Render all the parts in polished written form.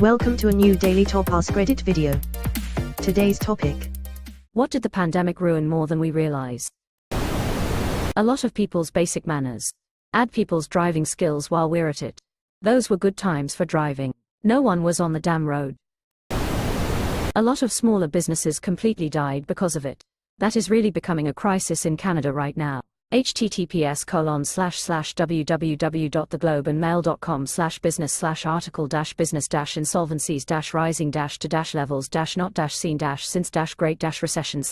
Welcome to a new Daily Top Askreddit video. Today's topic: what did the pandemic ruin more than we realize? A lot of people's basic manners. Add people's driving skills while we're at it. Those were good times for driving. No one was on the damn road. A lot of smaller businesses completely died because of it. That is really becoming a crisis in Canada right now. https://www.theglobeandmail.com/business/article-business-insolvencies-rising-since-great-recession/.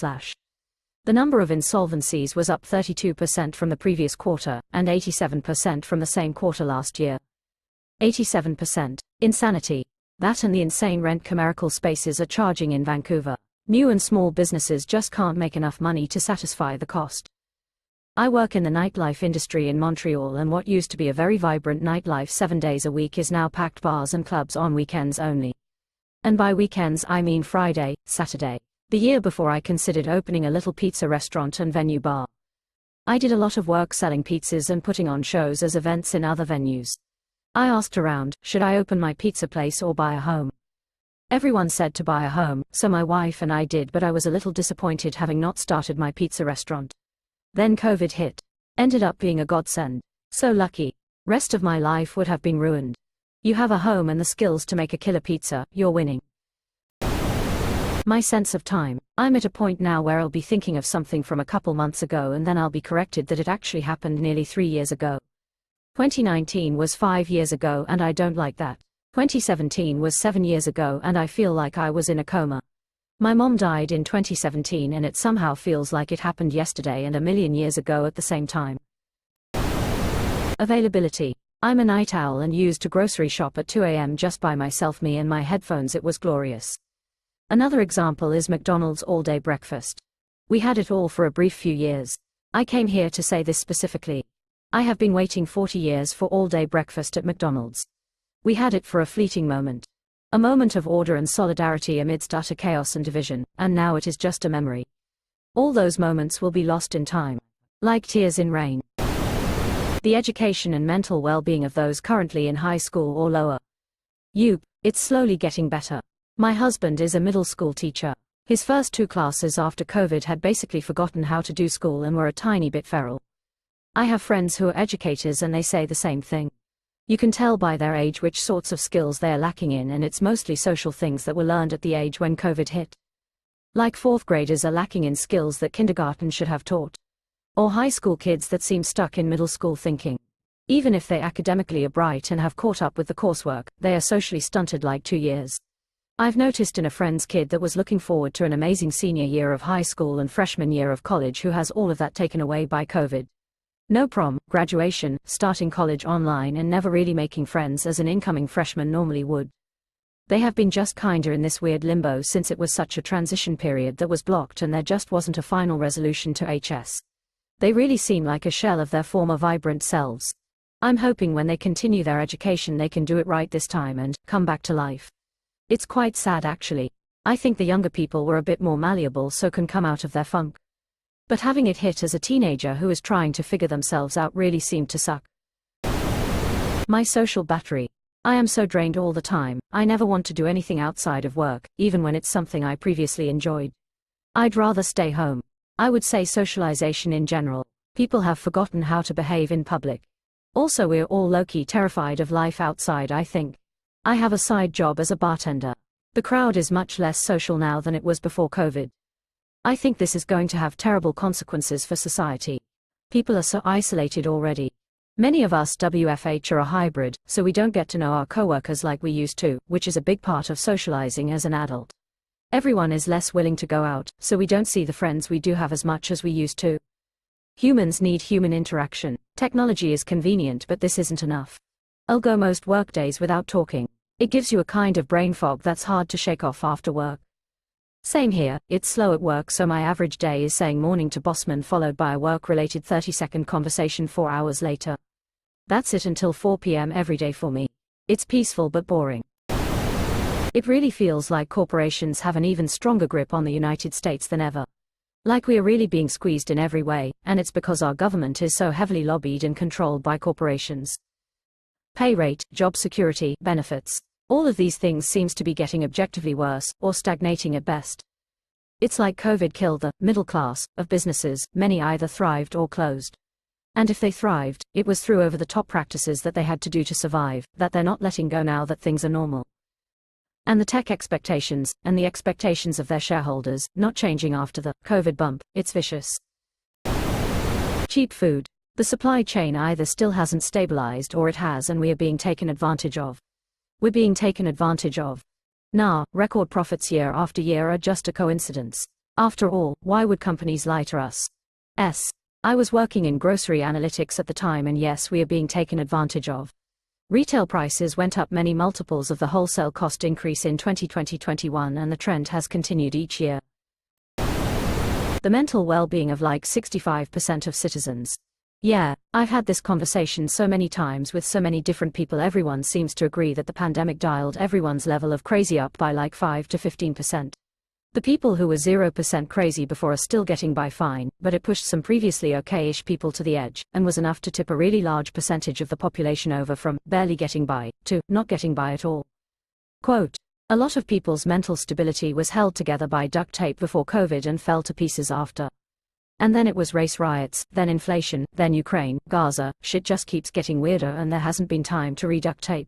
The number of insolvencies was up 32% from the previous quarter, and 87% from the same quarter last year. 87%. Insanity. That and the insane rent commercial spaces are charging in Vancouver. New and small businesses just can't make enough money to satisfy the cost. I work in the nightlife industry in Montreal, and what used to be a very vibrant nightlife 7 days a week is now packed bars and clubs on weekends only. And by weekends I mean Friday, Saturday. The year before I considered opening a little pizza restaurant and venue bar. I did a lot of work selling pizzas and putting on shows as events in other venues. I asked around, should I open my pizza place or buy a home? Everyone said to buy a home, so my wife and I did, but I was a little disappointed having not started my pizza restaurant. Then COVID hit. Ended up being a godsend. So lucky. Rest of my life would have been ruined. You have a home and the skills to make a killer pizza, you're winning. My sense of time. I'm at a point now where I'll be thinking of something from a couple months ago and then I'll be corrected that it actually happened nearly 3 years ago. 2019 was 5 years ago and I don't like that. 2017 was 7 years ago and I feel like I was in a coma. My mom died in 2017 and it somehow feels like it happened yesterday and a million years ago at the same time. Availability. I'm a night owl and used to grocery shop at 2 a.m. just by myself, me and my headphones. It was glorious. Another example is McDonald's all-day breakfast. We had it all for a brief few years. I came here to say this specifically. I have been waiting 40 years for all-day breakfast at McDonald's. We had it for a fleeting moment. A moment of order and solidarity amidst utter chaos and division, and now it is just a memory. All those moments will be lost in time. Like tears in rain. The education and mental well-being of those currently in high school or lower. It's slowly getting better. My husband is a middle school teacher. His first 2 classes after COVID had basically forgotten how to do school and were a tiny bit feral. I have friends who are educators and they say the same thing. You can tell by their age which sorts of skills they are lacking in, and it's mostly social things that were learned at the age when COVID hit. Like 4th graders are lacking in skills that kindergarten should have taught. Or high school kids that seem stuck in middle school thinking. Even if they academically are bright and have caught up with the coursework, they are socially stunted like 2 years. I've noticed in a friend's kid that was looking forward to an amazing senior year of high school and freshman year of college who has all of that taken away by COVID. No prom, graduation, starting college online and never really making friends as an incoming freshman normally would. They have been just kinda in this weird limbo since it was such a transition period that was blocked and there just wasn't a final resolution to HS. They really seem like a shell of their former vibrant selves. I'm hoping when they continue their education they can do it right this time and come back to life. It's quite sad actually. I think the younger people were a bit more malleable so can come out of their funk. But having it hit as a teenager who is trying to figure themselves out really seemed to suck. My social battery. I am so drained all the time. I never want to do anything outside of work, even when it's something I previously enjoyed. I'd rather stay home. I would say socialization in general. People have forgotten how to behave in public. Also, we're all low-key terrified of life outside, I think. I have a side job as a bartender. The crowd is much less social now than it was before COVID. I think this is going to have terrible consequences for society. People are so isolated already. Many of us WFH are a hybrid, so we don't get to know our coworkers like we used to, which is a big part of socializing as an adult. Everyone is less willing to go out, so we don't see the friends we do have as much as we used to. Humans need human interaction. Technology is convenient, but this isn't enough. I'll go most workdays without talking. It gives you a kind of brain fog that's hard to shake off after work. Same here, it's slow at work, so my average day is saying morning to bossman followed by a work-related 30-second conversation 4 hours later. That's it until 4 p.m. every day for me. It's peaceful but boring. It really feels like corporations have an even stronger grip on the United States than ever. Like we are really being squeezed in every way, and it's because our government is so heavily lobbied and controlled by corporations. Pay rate, job security, benefits. All of these things seems to be getting objectively worse, or stagnating at best. It's like COVID killed the middle class of businesses, many either thrived or closed. And if they thrived, it was through over-the-top practices that they had to do to survive, that they're not letting go now that things are normal. And the tech expectations, and the expectations of their shareholders, not changing after the COVID bump, it's vicious. Cheap food. The supply chain either still hasn't stabilized or it has, and we are being taken advantage of. We're being taken advantage of. Nah, record profits year after year are just a coincidence. After all, why would companies lie to us? I was working in grocery analytics at the time, and yes, we are being taken advantage of. Retail prices went up many multiples of the wholesale cost increase in 2020-21, and the trend has continued each year. The mental well-being of like 65% of citizens. Yeah, I've had this conversation so many times with so many different people. Everyone seems to agree that the pandemic dialed everyone's level of crazy up by like 5 to 15%. The people who were 0% crazy before are still getting by fine, but it pushed some previously okay-ish people to the edge, and was enough to tip a really large percentage of the population over from barely getting by to not getting by at all. Quote, a lot of people's mental stability was held together by duct tape before COVID and fell to pieces after. And then it was race riots, then inflation, then Ukraine, Gaza. Shit just keeps getting weirder, and there hasn't been time to reduct tape.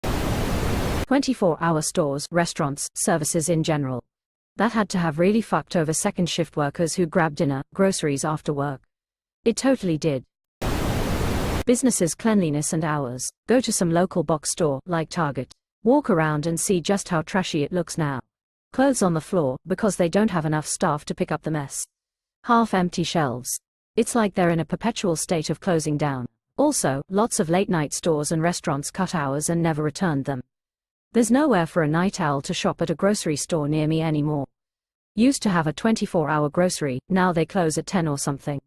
24-hour stores, restaurants, services in general. That had to have really fucked over second shift workers who grabbed dinner, groceries after work. It totally did. Businesses' cleanliness and hours. Go to some local box store, like Target. Walk around and see just how trashy it looks now. Clothes on the floor, because they don't have enough staff to pick up the mess. Half-empty shelves. It's like they're in a perpetual state of closing down. Also, lots of late-night stores and restaurants cut hours and never returned them. There's nowhere for a night owl to shop at a grocery store near me anymore. Used to have a 24-hour grocery, now they close at 10 or something.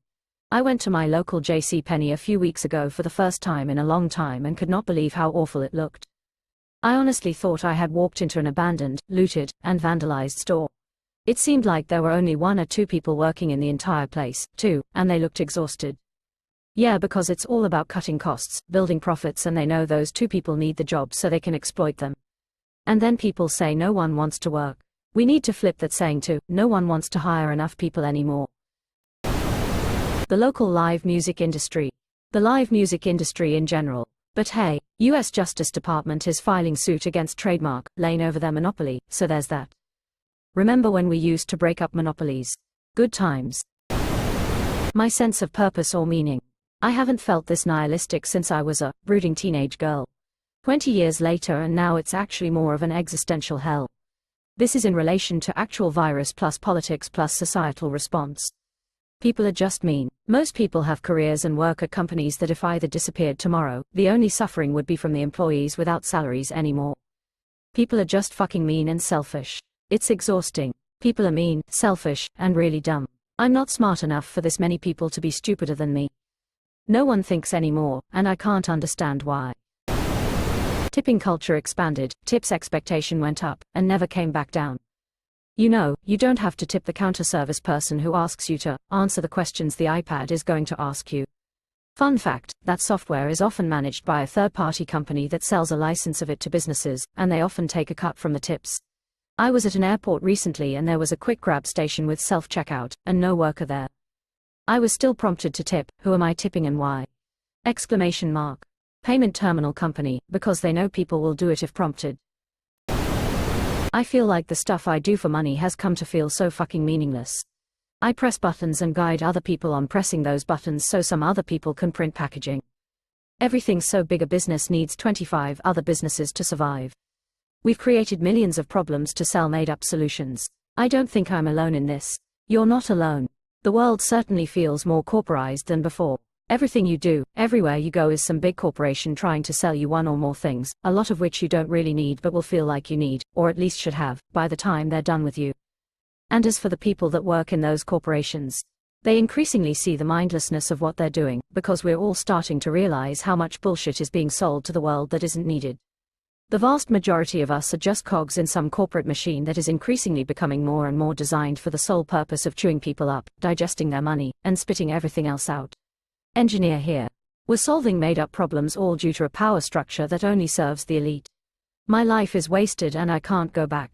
I went to my local JCPenney a few weeks ago for the first time in a long time and could not believe how awful it looked. I honestly thought I had walked into an abandoned, looted, and vandalized store. It seemed like there were only 1 or 2 people working in the entire place, too, and they looked exhausted. Yeah, because it's all about cutting costs, building profits, and they know those 2 people need the job so they can exploit them. And then people say no one wants to work. We need to flip that saying to, no one wants to hire enough people anymore. The local live music industry. The live music industry in general. But hey, US Justice Department is filing suit against Trademark Lane over their monopoly, so there's that. Remember when we used to break up monopolies? Good times. My sense of purpose or meaning. I haven't felt this nihilistic since I was a brooding teenage girl. 20 years later, and now it's actually more of an existential hell. This is in relation to actual virus plus politics plus societal response. People are just mean. Most people have careers and work at companies that if either disappeared tomorrow, the only suffering would be from the employees without salaries anymore. People are just fucking mean and selfish. It's exhausting. People are mean, selfish, and really dumb. I'm not smart enough for this many people to be stupider than me. No one thinks anymore, and I can't understand why. Tipping culture expanded, tips expectation went up, and never came back down. You know, you don't have to tip the counter service person who asks you to answer the questions the iPad is going to ask you. Fun fact, that software is often managed by a third-party company that sells a license of it to businesses, and they often take a cut from the tips. I was at an airport recently and there was a quick grab station with self-checkout, and no worker there. I was still prompted to tip. Who am I tipping and why? Exclamation mark. Payment terminal company, because they know people will do it if prompted. I feel like the stuff I do for money has come to feel so fucking meaningless. I press buttons and guide other people on pressing those buttons so some other people can print packaging. Everything's so big a business needs 25 other businesses to survive. We've created millions of problems to sell made-up solutions. I don't think I'm alone in this. You're not alone. The world certainly feels more corporized than before. Everything you do, everywhere you go is some big corporation trying to sell you one or more things, a lot of which you don't really need but will feel like you need, or at least should have, by the time they're done with you. And as for the people that work in those corporations, they increasingly see the mindlessness of what they're doing, because we're all starting to realize how much bullshit is being sold to the world that isn't needed. The vast majority of us are just cogs in some corporate machine that is increasingly becoming more and more designed for the sole purpose of chewing people up, digesting their money, and spitting everything else out. Engineer here. We're solving made-up problems all due to a power structure that only serves the elite. My life is wasted and I can't go back.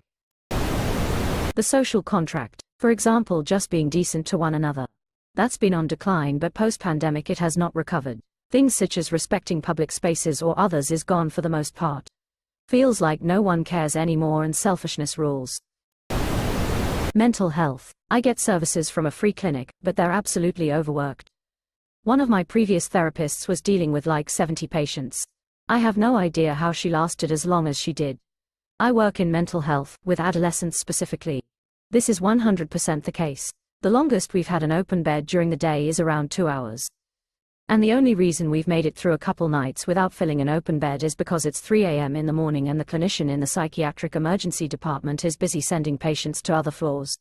The social contract, for example, just being decent to one another. That's been on decline, but post-pandemic it has not recovered. Things such as respecting public spaces or others is gone for the most part. Feels like no one cares anymore and selfishness rules. Mental health. I get services from a free clinic, but they're absolutely overworked. One of my previous therapists was dealing with like 70 patients. I have no idea how she lasted as long as she did. I work in mental health, with adolescents specifically. This is 100% the case. The longest we've had an open bed during the day is around 2 hours. And the only reason we've made it through a couple nights without filling an open bed is because it's 3 a.m. in the morning and the clinician in the psychiatric emergency department is busy sending patients to other floors.